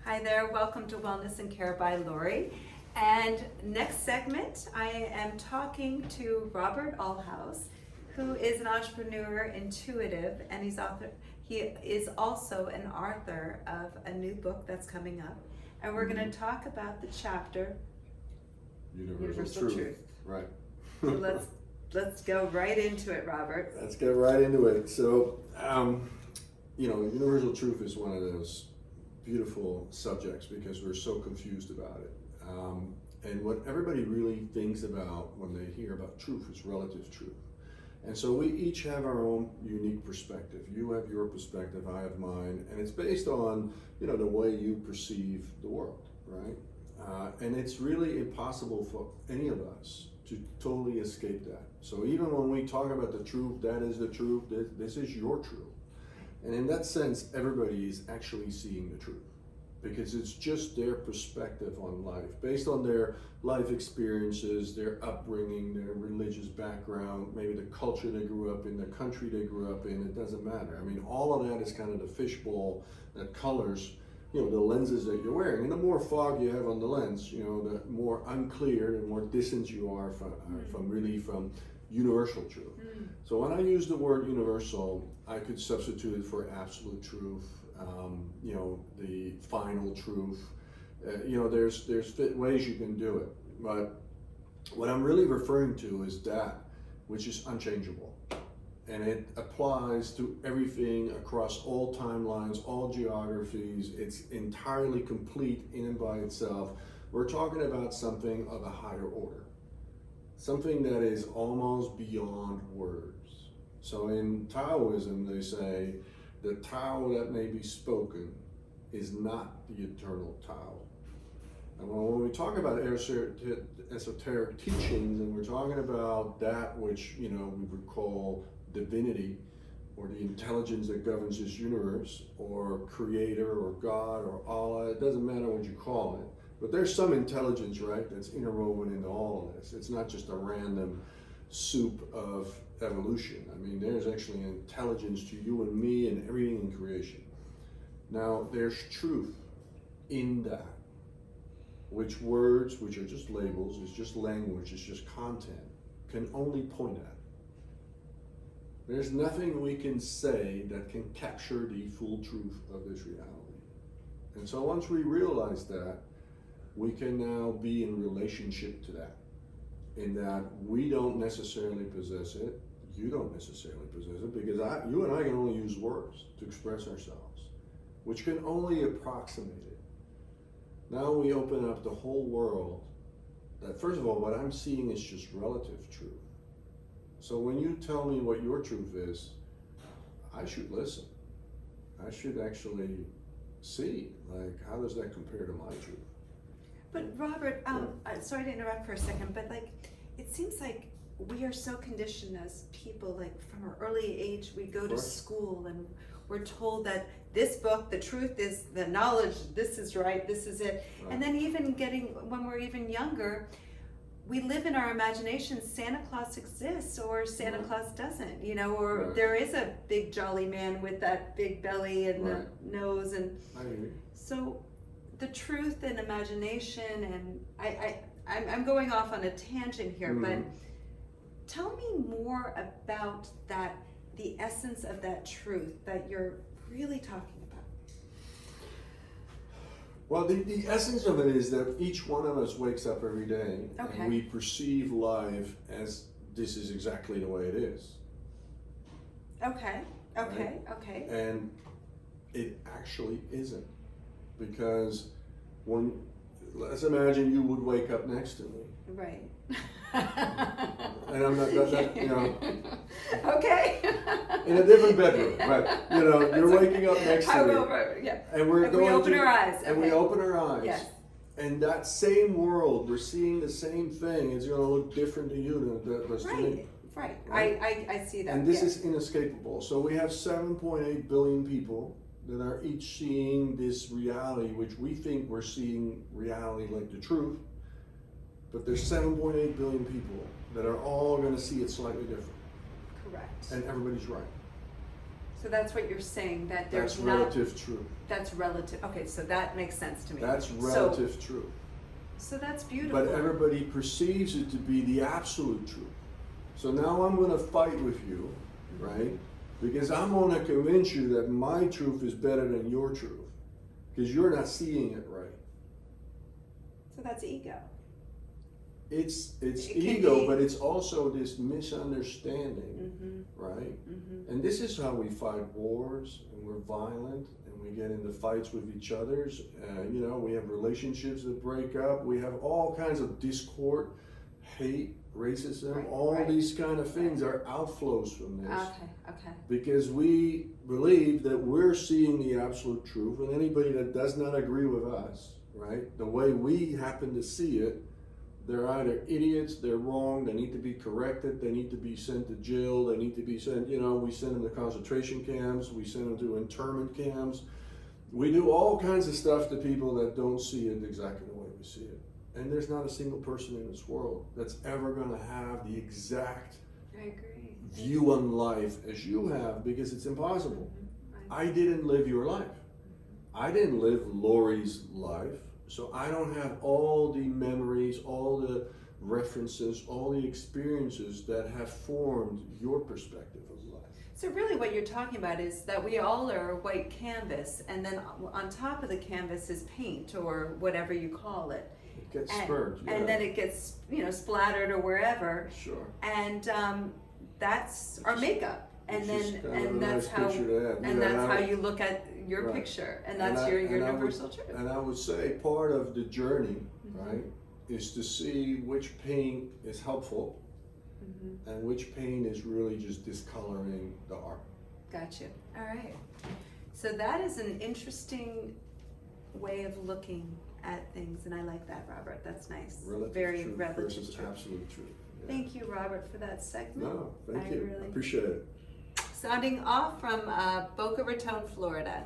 Hi there, welcome to Wellness and Care by Laurie. And next segment, I am talking to Robert Althuis, who is an entrepreneur, intuitive, and he is also an author of a new book that's coming up. And we're going to talk about the chapter Universal Truth. Right. So let's go right into it, Robert. Let's get right into it. So, universal truth is one of those beautiful subjects because we're so confused about it. And what everybody really thinks about when they hear about truth is relative truth. And so we each have our own unique perspective. You have your perspective, I have mine, and it's based on, the way you perceive the world, right? And it's really impossible for any of us to totally escape that. So even when we talk about the truth, that is the truth, this is your truth. And in that sense, everybody is actually seeing the truth because it's just their perspective on life, based on their life experiences, their upbringing, their religious background, maybe the culture they grew up in, the country they grew up in, it doesn't matter. I mean, all of that is kind of the fishbowl that colors, the lenses that you're wearing. And the more fog you have on the lens, the more unclear, the more distance you are from universal truth. So when I use the word universal, I could substitute it for absolute truth, the final truth. There's ways you can do it. But what I'm really referring to is that which is unchangeable. And it applies to everything across all timelines, all geographies. It's entirely complete in and by itself. We're talking about something of a higher order. Something that is almost beyond words. So in Taoism, they say, the Tao that may be spoken is not the eternal Tao. And when we talk about esoteric teachings, and we're talking about that which, we would call divinity, or the intelligence that governs this universe, or creator, or God, or Allah, it doesn't matter what you call it. But there's some intelligence, right, that's interwoven into all of this. It's not just a random soup of evolution. I mean, there's actually an intelligence to you and me and everything in creation. Now, there's truth in that, which words, which are just labels, it's just language, it's just content, can only point at. There's nothing we can say that can capture the full truth of this reality. And so once we realize that, we can now be in relationship to that, in that we don't necessarily possess it, you don't necessarily possess it, because you and I can only use words to express ourselves, which can only approximate it. Now we open up the whole world that, first of all, what I'm seeing is just relative truth. So when you tell me what your truth is, I should listen. I should actually see, how does that compare to my truth? But Robert, sorry to interrupt for a second, but it seems like we are so conditioned as people, from our early age, we go to school and we're told that this book, the truth is the knowledge, this is right, this is it. Right. And then even when we're even younger, we live in our imagination, Santa Claus exists or Santa Claus doesn't, or there is a big jolly man with that big belly and the nose. And so the truth and imagination, and I'm going off on a tangent here, but tell me more about that, the essence of that truth that you're really talking about. Well, the essence of it is that each one of us wakes up every day and we perceive life as this is exactly the way it is. Okay. And it actually isn't. Because let's imagine you would wake up next to me. Right. And I'm not, Okay. In a different bedroom, but you're waking up next to me. And we open our eyes. And we open our eyes. Yes. And that same world, we're seeing the same thing. It's going to look different to you than it does to me. Right. I see that. And this is inescapable. So we have 7.8 billion people that are each seeing this reality, which we think we're seeing reality like the truth. But there's 7.8 billion people that are all going to see it slightly different. Correct. And everybody's right. So that's what you're saying, that That's there's not, relative truth. that's relative, okay, so that makes sense to me. That's relative truth. So that's beautiful. But everybody perceives it to be the absolute truth. So now I'm going to fight with you, right? Because I'm going to convince you that my truth is better than your truth. Because you're not seeing it right. So that's ego. It's It can ego, be- but it's also this misunderstanding, right? And this is how we fight wars, and we're violent, and we get into fights with each other's. You know, we have relationships that break up. We have all kinds of discord, hate, racism. Right, all right. these kind of things are outflows from this. Okay. Because we believe that we're seeing the absolute truth, and anybody that does not agree with us, right, the way we happen to see it, they're either idiots, they're wrong, they need to be corrected, they need to be sent to jail, they need to be sent, you know, we send them to concentration camps, we send them to internment camps. We do all kinds of stuff to people that don't see it exactly the way we see it. And there's not a single person in this world that's ever going to have the exact I agree. view on life as you have, because it's impossible. Right. I didn't live your life. I didn't live Laurie's life. So I don't have all the memories, all the references, all the experiences that have formed your perspective of life. So really what you're talking about is that we all are a white canvas, and then on top of the canvas is paint, or whatever you call it. It gets spurred. Yeah. And then it gets, you know, splattered or wherever. Sure. And that's our makeup. And Which is then, kind of and a that's nice how, picture to have. and Yeah, that's and how I- you look at your Right. picture, and that's And your I would- universal truth. And I would say part of the journey, right, is to see which paint is helpful and which paint is really just discoloring the art. Gotcha. All right. So that is an interesting way of looking at things, and I like that, Robert. That's nice. Relative Very truth relative versus truth. absolute truth. Yeah. Thank you, Robert, for that segment. No, thank I you. really- Appreciate it. Sounding off from Boca Raton, Florida.